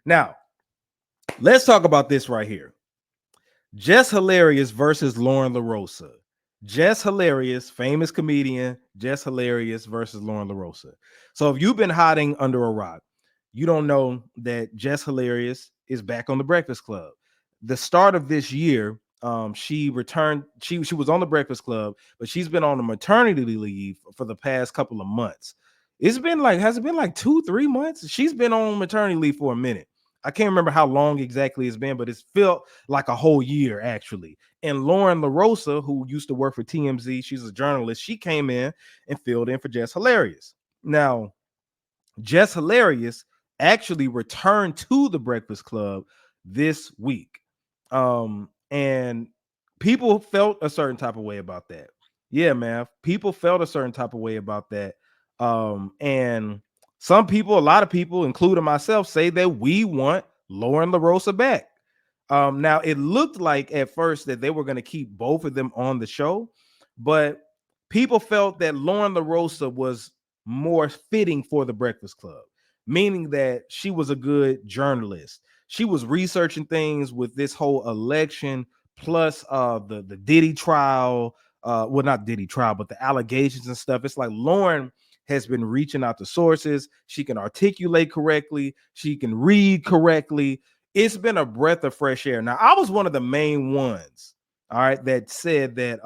Now, let's talk about this right here. Jess Hilarious versus Loren Lorosa. Jess Hilarious, famous comedian, Jess Hilarious versus Loren Lorosa. So if you've been hiding under a rock, you don't know that Jess Hilarious is back on the Breakfast Club. The start of this year, she returned. She was on the Breakfast Club, but she's been on a maternity leave for the past couple of months. It's been like, has it been like 2-3 months? She's been on maternity leave for a minute. I can't remember how long exactly it's been, but it's felt like a whole year actually. And Loren LaRosa, who used to work for TMZ, she's a journalist, she came in and filled in for Jess Hilarious. Now, Jess Hilarious actually returned to the Breakfast Club this week. And people felt a certain type of way about that. Yeah, man. People felt a certain type of way about that. And some people, a lot of people, including myself, say that we want Loren LaRosa back. Now it looked like at first that they were going to keep both of them on the show, but people felt that Loren LaRosa was more fitting for the Breakfast Club, meaning that she was a good journalist. She was researching things with this whole election, plus the Diddy trial, well, not Diddy trial, but the allegations and stuff. It's like Loren has been reaching out to sources. She can articulate correctly, she can read correctly. It's been a breath of fresh air. Now, I was one of the main ones, all right, that said that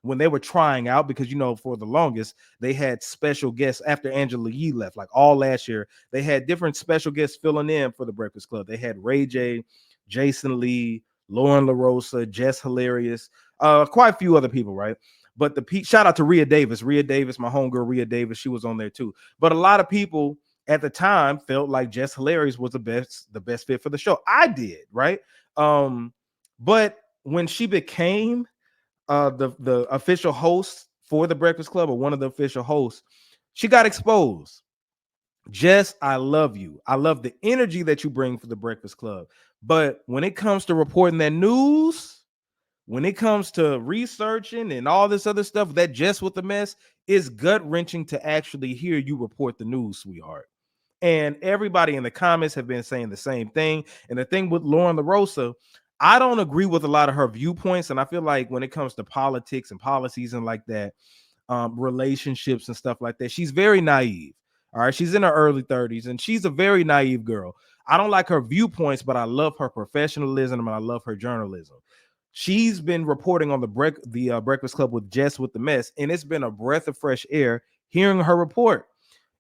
when they were trying out, because for the longest they had special guests after Angela Yee left, like all last year, they had different special guests filling in for the Breakfast Club. They had Ray J, Jason Lee, Loren LaRosa, Jess Hilarious, quite a few other people, right? But shout out to Rhea Davis, my homegirl Rhea Davis, she was on there too. But a lot of people at the time felt like Jess Hilarious was the best fit for the show. I did, right? But when she became the official host for the Breakfast Club, or one of the official hosts, she got exposed. Jess, I love you. I love the energy that you bring for the Breakfast Club. But when it comes to reporting that news, when it comes to researching and all this other stuff, that Jess with the mess, is gut-wrenching to actually hear you report the news, sweetheart. And everybody in the comments have been saying the same thing. And the thing with Loren LaRosa, I don't agree with a lot of her viewpoints. And I feel like when it comes to politics and policies and like that, relationships and stuff like that, she's very naive. All right. She's in her early 30s and she's a very naive girl. I don't like her viewpoints, but I love her professionalism and I love her journalism. She's been reporting on the Breakfast Club with Jess with the mess, and it's been a breath of fresh air hearing her report.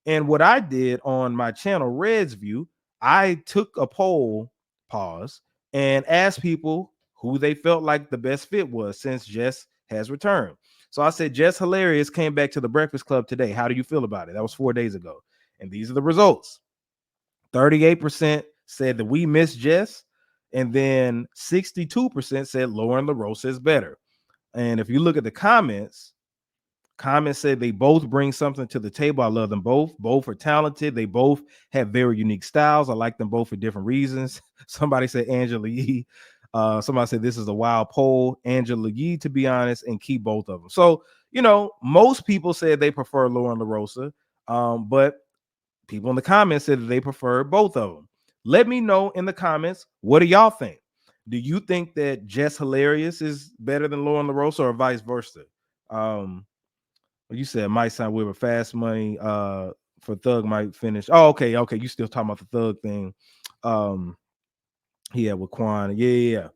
And what I did on my channel, Red's View, I took a poll, pause, and asked people who they felt like the best fit was since Jess has returned. So I said, Jess Hilarious came back to the Breakfast Club today. How do you feel about it? That was 4 days ago. And these are the results. 38% said that we miss Jess. And then 62% said Loren LaRosa is better. And if you look at the comments said they both bring something to the table. I love them both. Both are talented. They both have very unique styles. I like them both for different reasons. Somebody said Angela Yee. Somebody said this is a wild poll. Angela Yee, to be honest, and keep both of them. So, most people said they prefer Loren LaRosa, but people in the comments said that they prefer both of them. Let me know in the comments, what do y'all think? Do you think that Jess Hilarious is better than Loren LaRosa or vice versa? You said might sound weird, but Fast Money for Thug might finish. Oh, okay. You still talking about the Thug thing? Yeah, with Quan. Yeah.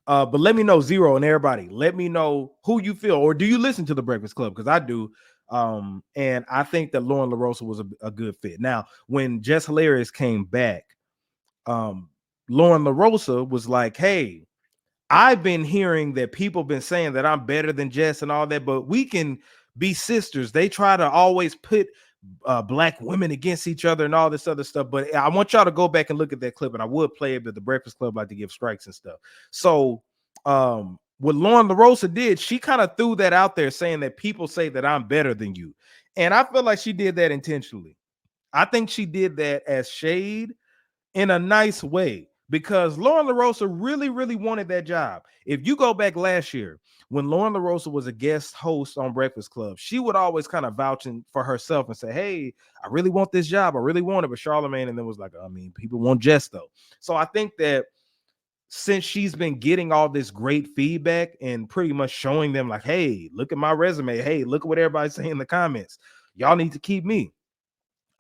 But let me know, Zero and everybody. Let me know who you feel, or do you listen to the Breakfast Club? Because I do. And I think that Loren LaRosa was a good fit. Now, when Jess Hilarious came back, Loren LaRosa was like, "Hey, I've been hearing that people been saying that I'm better than Jess and all that, but we can be sisters. They try to always put black women against each other and all this other stuff. But I want y'all to go back and look at that clip, and I would play it, but the Breakfast Club like to give strikes and stuff. So what Loren LaRosa did, she kind of threw that out there saying that people say that I'm better than you. And I feel like she did that intentionally. I think she did that as shade in a nice way, because Loren LaRosa really, really wanted that job. If you go back last year, when Loren LaRosa was a guest host on Breakfast Club, she would always kind of vouching for herself and say, "Hey, I really want this job. I really want it." But Charlamagne and then was like, "I mean, people want Jess though." So I think that since she's been getting all this great feedback and pretty much showing them like, hey, look at my resume. Hey, look at what everybody's saying in the comments. Y'all need to keep me.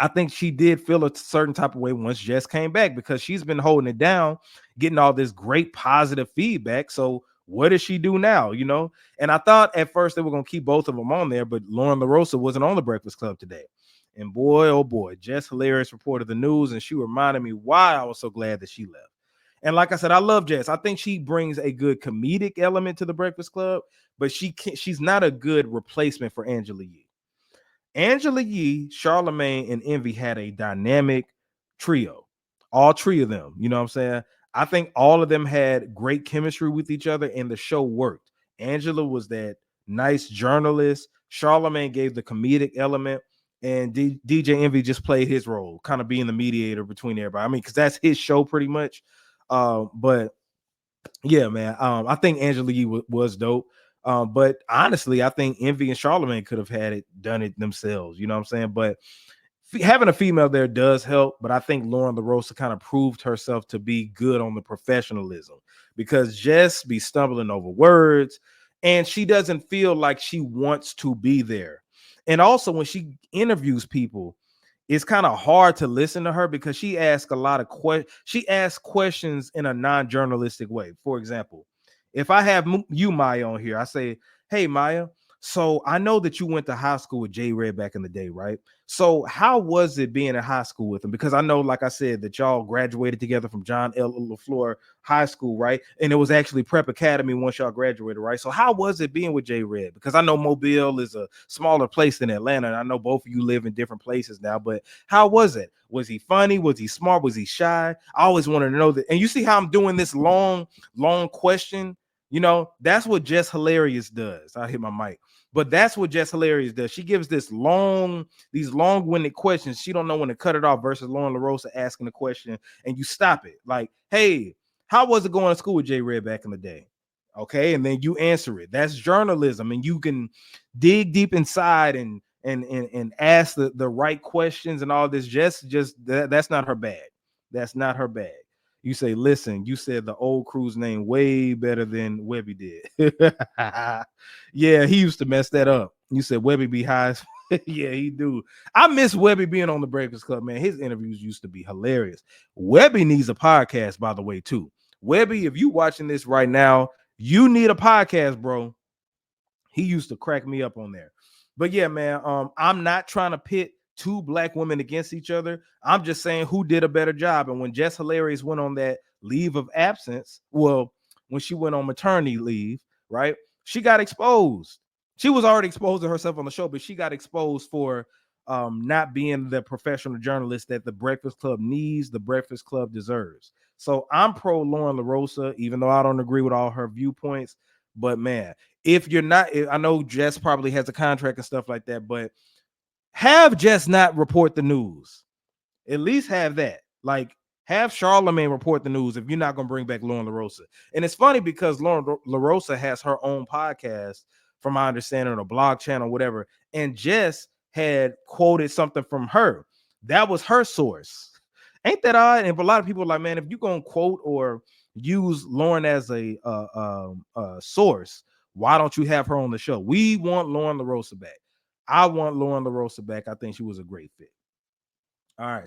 I think she did feel a certain type of way once Jess came back because she's been holding it down, getting all this great positive feedback. So what does she do now? You know, and I thought at first they were going to keep both of them on there, but Loren Lorosa wasn't on the Breakfast Club today. And boy, oh boy, Jess Hilarious reported the news, and she reminded me why I was so glad that she left. And like I said, I love Jess. I think she brings a good comedic element to the Breakfast Club, but she's not a good replacement for Angela Yee. Angela Yee, Charlemagne, and Envy had a dynamic trio. All three of them. You know what I'm saying? I think all of them had great chemistry with each other, and the show worked. Angela was that nice journalist. Charlemagne gave the comedic element, and DJ Envy just played his role, kind of being the mediator between everybody. I mean, because that's his show pretty much. But yeah, man. I think Angela Yee was dope. But honestly, I think Envy and Charlemagne could have done it themselves. You know what I'm saying? But having a female there does help. But I think Loren LaRosa kind of proved herself to be good on the professionalism because Jess be stumbling over words and she doesn't feel like she wants to be there. And also, when she interviews people, it's kind of hard to listen to her because she asks a lot of questions. She asks questions in a non-journalistic way. For example, if I have you, Maya, on here, I say, hey, Maya, so I know that you went to high school with J Red back in the day, right? So how was it being in high school with him? Because I know, like I said, that y'all graduated together from John L. LaFleur High School, right? And it was actually Prep Academy once y'all graduated, right? So how was it being with J Red? Because I know Mobile is a smaller place than Atlanta, and I know both of you live in different places now, but how was it? Was he funny? Was he smart? Was he shy? I always wanted to know that. And you see how I'm doing this long question? You know, that's what Jess Hilarious does. I hit my mic. But that's what Jess Hilarious does. She gives these long-winded questions. She don't know when to cut it off versus Loren LaRosa asking the question and you stop it. Like, hey, how was it going to school with J Red back in the day? Okay, and then you answer it. That's journalism, and you can dig deep inside and ask the right questions and all this. That's not her bag. That's not her bag. You say, listen, you said the old crew's name way better than Webby did. Yeah, he used to mess that up. You said Webby be high. Yeah, he do. I miss Webby being on the Breakfast Club, man. His interviews used to be hilarious. Webby needs a podcast, by the way, too. Webby, if you watching this right now, you need a podcast, bro. He used to crack me up on there. But yeah, man, I'm not trying to pit two black women against each other. I'm just saying who did a better job. And when Jess Hilarious went on that leave of absence, well, when she went on maternity leave, right, she got exposed. She was already exposing herself on the show, but she got exposed for not being the professional journalist that the Breakfast Club needs, the Breakfast Club deserves. So I'm pro Loren LaRosa, even though I don't agree with all her viewpoints. But man, if you're not, I know Jess probably has a contract and stuff like that, but have Jess not report the news. At least have that. Like, have Charlemagne report the news if you're not going to bring back Loren LaRosa. And it's funny because Loren LaRosa has her own podcast, from my understanding, on a blog channel, whatever. And Jess had quoted something from her. That was her source. Ain't that odd? And a lot of people are like, man, if you're going to quote or use Loren as a source, why don't you have her on the show? We want Loren LaRosa back. I want Loren LaRosa back. I think she was a great fit. All right. So